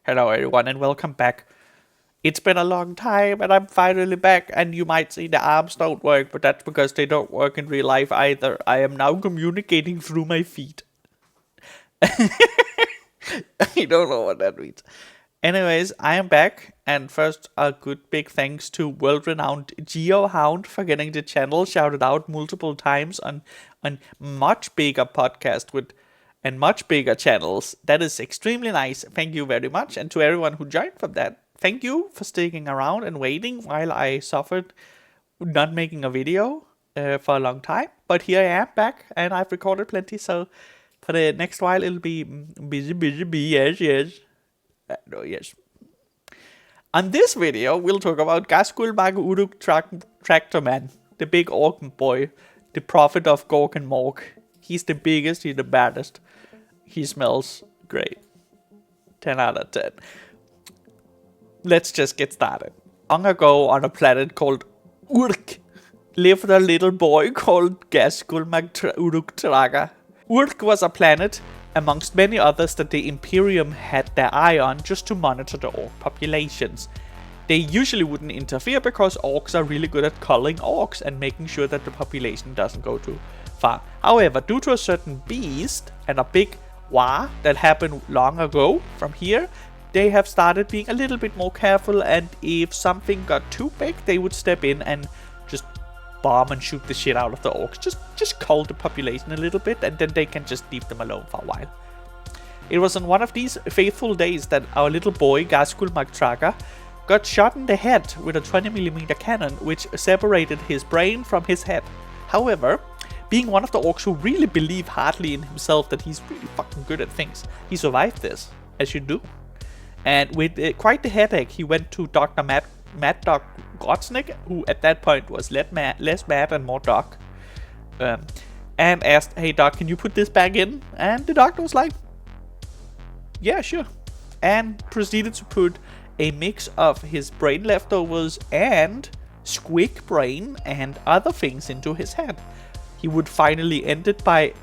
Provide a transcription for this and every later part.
Hello everyone and welcome back. It's been a long time and I'm finally back, and you might say the arms don't work, but that's because they don't work in real life either. I am now communicating through my feet. I don't know what that means. Anyways, I am back, and first a good big thanks to world-renowned GeoHound for getting the channel shouted out multiple times on much bigger podcast and much bigger channels. That is extremely nice. Thank you very much. And to everyone who joined from that, thank you for sticking around and waiting while I suffered not making a video for a long time. But here I am back, and I've recorded plenty, so for the next while it'll be busy, yes. No, yes. On this video, we'll talk about Ghazghkull Uruk Thraka Man, the big orc boy, the prophet of Gork and Mork. He's the biggest, he's the baddest. He smells great. 10 out of 10. Let's just get started. Long ago, on a planet called Uruk, lived a little boy called Ghazghkull Uruk Thraka. Uruk was a planet amongst many others that the Imperium had their eye on just to monitor the orc populations. They usually wouldn't interfere because orcs are really good at culling orcs and making sure that the population doesn't go too far. However, due to a certain beast and a big war that happened long ago from here, they have started being a little bit more careful, and if something got too big, they would step in and just bomb and shoot the shit out of the orcs. Just cull the population a little bit, and then they can just leave them alone for a while. It was on one of these faithful days that our little boy, Ghazghkull Thraka, got shot in the head with a 20mm cannon, which separated his brain from his head. However, being one of the orcs who really believe hardly in himself that he's really fucking good at things, he survived this, as you do. And with quite the headache, he went to Dr. Mad Dog Ghazghkull, who at that point was less mad and more Doc, and asked, "Hey Doc, can you put this back in?" And the doctor was like, "Yeah, sure," and proceeded to put a mix of his brain leftovers and squig brain and other things into his head. He would finally end it by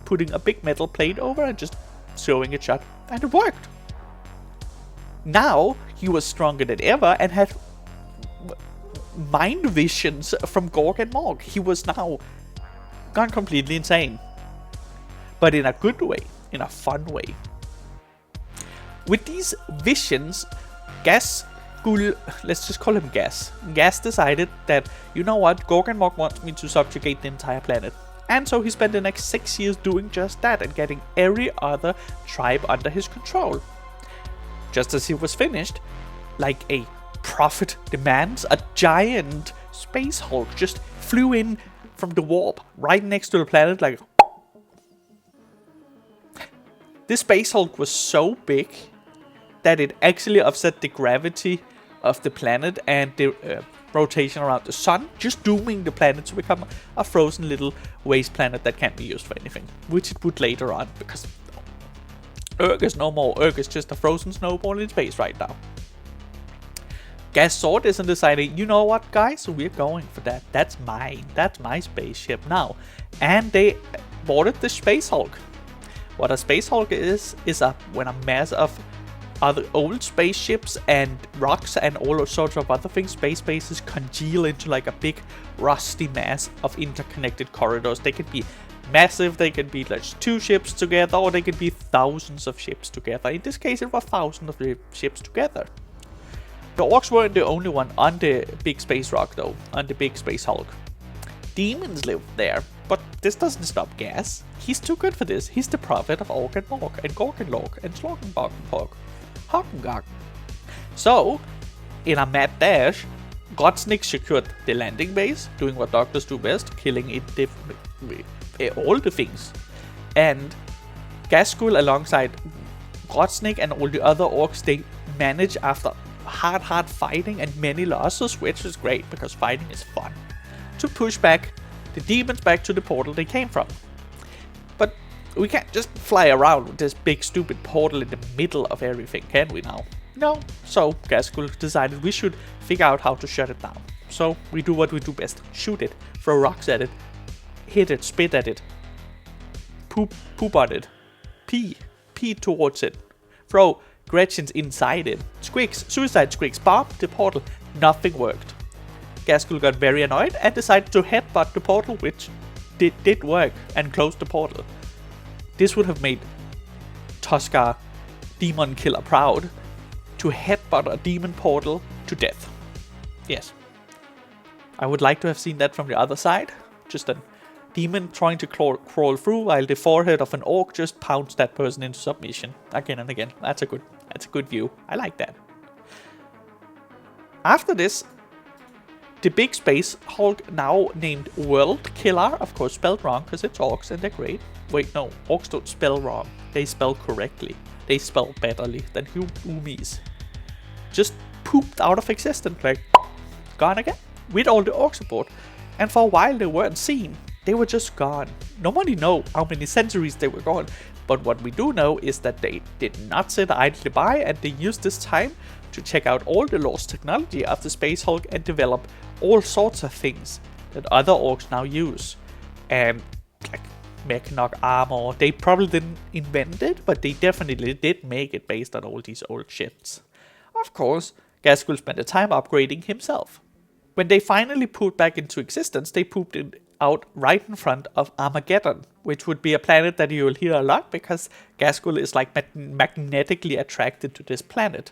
putting a big metal plate over and just sewing it shut, and it worked. Now he was stronger than ever and had mind visions from Gork and Mork. He was now gone completely insane, but in a good way, in a fun way. With these visions, Ghazghkull, let's just call him Gaz decided that, you know what, Gork and Mork wants me to subjugate the entire planet. And so he spent the next 6 years doing just that and getting every other tribe under his control. Just as he was finished, like a prophet demands, a giant space hulk just flew in from the warp right next to the planet like... This space hulk was so big that it actually offset the gravity of the planet and the rotation around the sun, just dooming the planet to become a frozen little waste planet that can't be used for anything, which it would later on, because Urk is no more. Urk is just a frozen snowball in space right now. Gaz saw this and decided, you know what guys, we're going for that. That's mine. That's my spaceship now. And they boarded the Space Hulk. What a Space Hulk is when a mass of other old spaceships and rocks and all sorts of other things, space bases, congeal into like a big rusty mass of interconnected corridors. They could be massive, they could be like 2 ships together, or they could be thousands of ships together. In this case, it was thousands of ships together. The orcs weren't the only one on the big space rock though, on the big space hulk. Demons lived there, but this doesn't stop Gaz. He's too good for this. He's the prophet of Ork and Mork and Gork and Lork and Slork and Bog and Pog. Hockengog. So, in a mad dash, Ghazghkull secured the landing base, doing what doctors do best, killing it all the things. And Ghazghkull alongside Ghazghkull and all the other orcs, they manage after hard fighting and many losses, which is great because fighting is fun, to push back the demons back to the portal they came from. But we can't just fly around with this big stupid portal in the middle of everything, can we now? No. So Ghazghkull decided we should figure out how to shut it down. So we do what we do best. Shoot it, throw rocks at it, hit it, spit at it, poop on it, pee towards it, throw Gretchen's inside it. Squigs, suicide Squigs, bombed the portal. Nothing worked. Ghazghkull got very annoyed and decided to headbutt the portal, which did work, and closed the portal. This would have made Tuskar Demon Killer proud, to headbutt a demon portal to death. Yes. I would like to have seen that from the other side. Just a demon trying to crawl through while the forehead of an orc just pounds that person into submission again and again. That's a good view. I like that. After this, the big space Hulk, now named World Killer, of course spelled wrong because it's orcs and they're great. Wait, no, orcs don't spell wrong. They spell correctly. They spell betterly than humies. Just pooped out of existence, like gone again, with all the orcs aboard. And for a while they weren't seen. They were just gone. Nobody knows how many centuries they were gone. But what we do know is that they did not sit idly by, and they used this time to check out all the lost technology of the Space Hulk and develop all sorts of things that other orcs now use. And like Mech-Knock armor, they probably didn't invent it, but they definitely did make it based on all these old ships. Of course, Ghazghkull spent the time upgrading himself. When they finally pooped back into existence, they pooped it out right in front of Armageddon, which would be a planet that you will hear a lot because Ghazghkull is like magnetically attracted to this planet.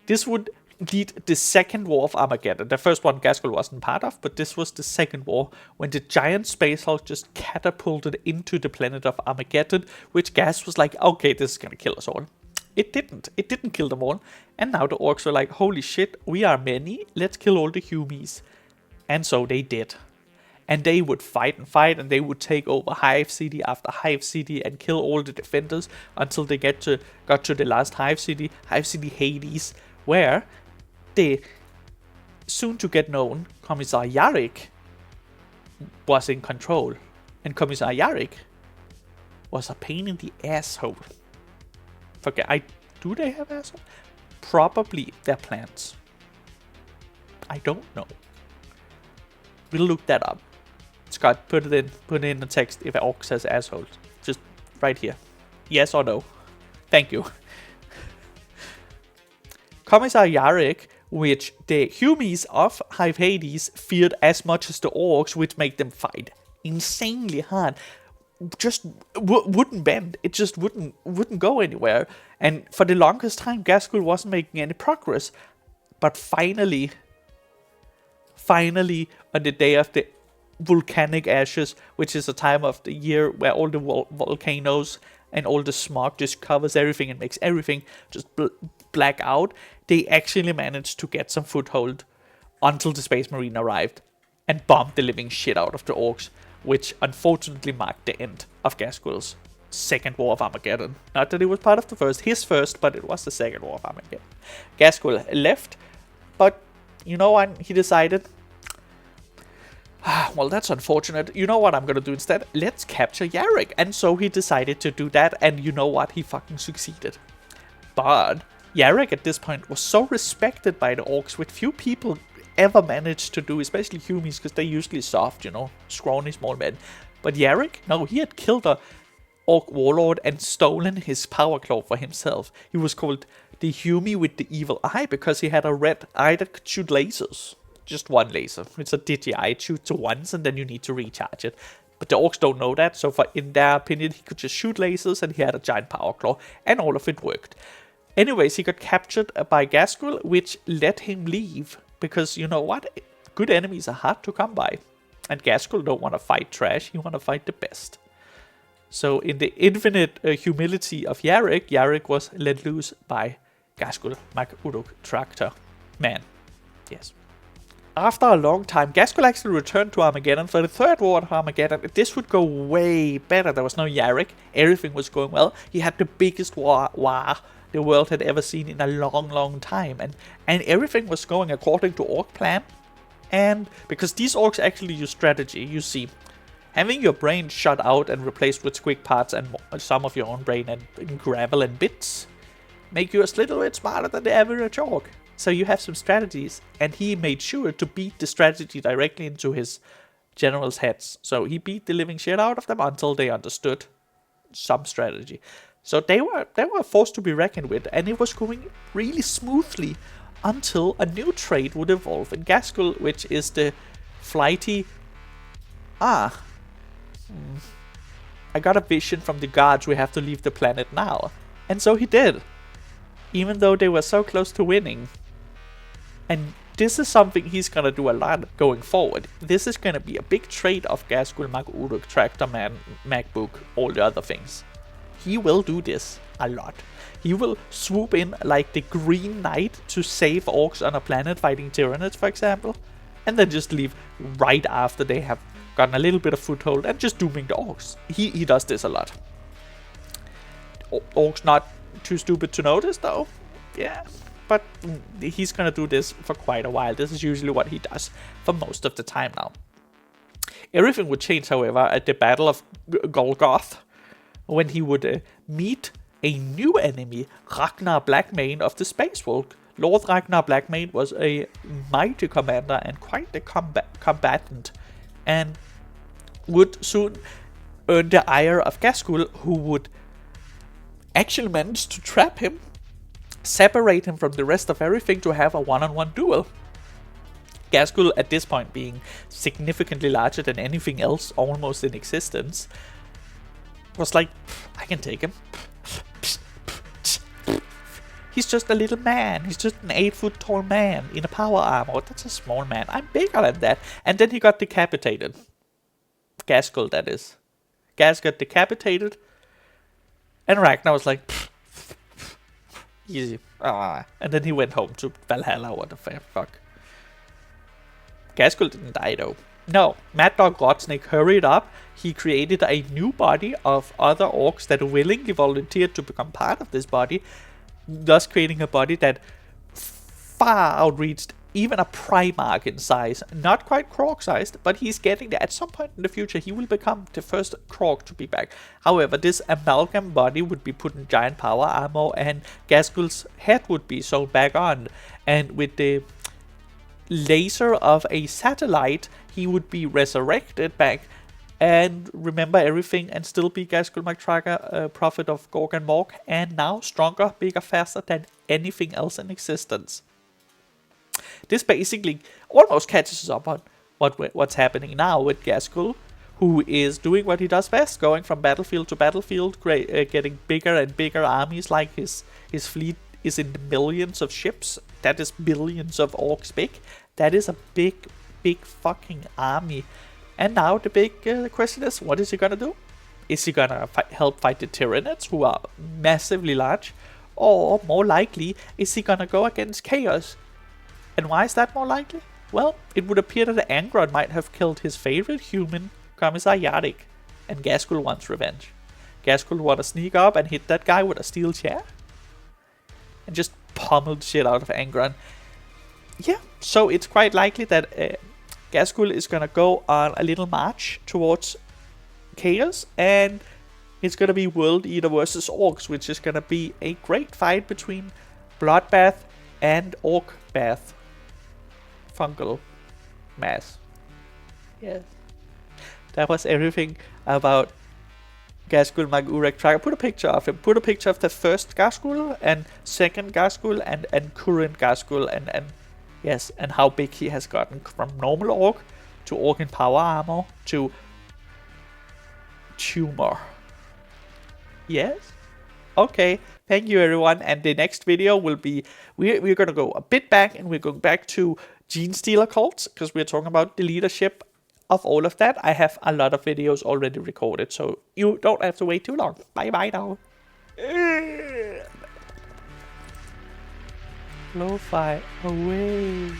This would lead the second war of Armageddon. The first one Ghazghkull wasn't part of, but this was the second war, when the giant space hulk just catapulted into the planet of Armageddon, which Gaz was like, okay, this is gonna kill us all. It didn't. It didn't kill them all. And now the orcs were like, holy shit, we are many, let's kill all the humies. And so they did. And they would fight and fight, and they would take over Hive City after Hive City and kill all the defenders until they got to the last Hive City Hades, where the soon-to-get-known Commissar Yarrick was in control. And Commissar Yarrick was a pain in the asshole. Do they have assholes? Probably they're plants. I don't know. We'll look that up. Scott, put it in the text if Orcs has assholes. Just right here. Yes or no. Thank you. Commissar Yarrick, which the humies of Hive Hades feared as much as the orcs, which made them fight insanely hard, just wouldn't bend. It just wouldn't go anywhere. And for the longest time, Ghazghkull wasn't making any progress. But finally, on the day of the volcanic ashes, which is a time of the year where all the volcanoes and all the smog just covers everything and makes everything just black out, they actually managed to get some foothold until the Space Marine arrived and bombed the living shit out of the orcs, which unfortunately marked the end of Ghazghkull's second war of Armageddon. Not that it was part of his first, but it was the second war of Armageddon. Ghazghkull left, but you know what? He decided, well, that's unfortunate. You know what I'm gonna do instead? Let's capture Yarrick. And so he decided to do that, and you know what? He fucking succeeded. But Yarrick at this point was so respected by the orcs, which few people ever managed to do, especially humies, because they're usually soft, you know, scrawny small men. But Yarrick, no, he had killed a orc warlord and stolen his power claw for himself. He was called the Humie with the evil eye because he had a red eye that could shoot lasers. Just one laser. It's a digi. It shoots once and then you need to recharge it. But the orcs don't know that, so in their opinion, he could just shoot lasers and he had a giant power claw, and all of it worked. Anyways, he got captured by Ghazghkull, which let him leave, because you know what? Good enemies are hard to come by. And Ghazghkull don't want to fight trash, he want to fight the best. So in the infinite humility of Yarrick, Yarrick was let loose by Ghazghkull, Uruk Thraka. Man. Yes. After a long time, Ghazghkull actually returned to Armageddon for the third war of Armageddon. This would go way better. There was no Yarrick. Everything was going well. He had the biggest war the world had ever seen in a long time. And everything was going according to Orc plan. And because these Orcs actually use strategy, you see, having your brain shut out and replaced with squig parts and some of your own brain and gravel and bits make you a little bit smarter than the average Orc. So you have some strategies, and he made sure to beat the strategy directly into his generals' heads. So he beat the living shit out of them until they understood some strategy. So they were a force to be reckoned with, and it was going really smoothly until a new trait would evolve in Ghazghkull, which is the flighty... I got a vision from the gods, we have to leave the planet now. And so he did, even though they were so close to winning. And this is something he's gonna do a lot going forward. This is gonna be a big trait of Ghazghkull, Uruk Thraka, MacBook, all the other things. He will do this a lot. He will swoop in like the Green Knight to save orcs on a planet fighting Tyranids, for example, and then just leave right after they have gotten a little bit of foothold and just dooming the orcs. He does this a lot. Orcs not too stupid to notice though. Yeah, but he's gonna do this for quite a while. This is usually what he does for most of the time now. Everything would change, however, at the Battle of Ghazghkull, when he would meet a new enemy, Ragnar Blackmane of the Space Folk. Lord Ragnar Blackmane was a mighty commander and quite a combatant, and would soon earn the ire of Ghazghkull, who would actually manage to trap him, separate him from the rest of everything to have a one-on-one duel. Ghazghkull at this point being significantly larger than anything else almost in existence, was like, I can take him. He's just a little man. He's just an 8-foot tall man in a power armor. That's a small man. I'm bigger than that. And then he got decapitated. Ghazghkull, that is. Gaz got decapitated. And Ragnar was like, easy. And then he went home to Valhalla. What the fuck. Ghazghkull didn't die though. No, Mad Dog Rotsnake hurried up. He created a new body of other orcs that willingly volunteered to become part of this body, thus creating a body that far outreached even a Primarch in size. Not quite Krog sized, but he's getting there. At some point in the future, he will become the first Krog to be back. However, this amalgam body would be put in giant power armor, and Ghazghkull's head would be sewn back on. And with the laser of a satellite, he would be resurrected back and remember everything and still be Ghazghkull Magtraga, prophet of Gorg and Morg, and now stronger, bigger, faster than anything else in existence. This basically almost catches us up on what's happening now with Ghazghkull, who is doing what he does best, going from battlefield to battlefield, getting bigger and bigger armies. Like his fleet is in the millions of ships. That is billions of orcs big. That is a big fucking army. And now the big question is, what is he gonna do? Is he gonna help fight the Tyranids, who are massively large? Or, more likely, is he gonna go against Chaos? And why is that more likely? Well, it would appear that Angron might have killed his favorite human, Commissar Yarrick, and Ghazghkull wants revenge. Ghazghkull wanna sneak up and hit that guy with a steel chair? And just pummel the shit out of Angron. Yeah, so it's quite likely that Ghazghkull is gonna go on a little march towards Chaos, and it's gonna be World Eater versus Orcs, which is gonna be a great fight between Bloodbath and Orc Bath. Fungal mass. Yes. That was everything about Ghazghkull Uruk Thraka. Put a picture of him. Put a picture of the first Ghazghkull and second Ghazghkull and current Ghazghkull and yes, and how big he has gotten from normal orc to orc in power armor to tumor. Yes? Okay, thank you everyone, and the next video will be, we're gonna go a bit back, and we're going back to Gene Stealer cults, because we're talking about the leadership of all of that. I have a lot of videos already recorded, so you don't have to wait too long. Bye bye now. Lo-fi away.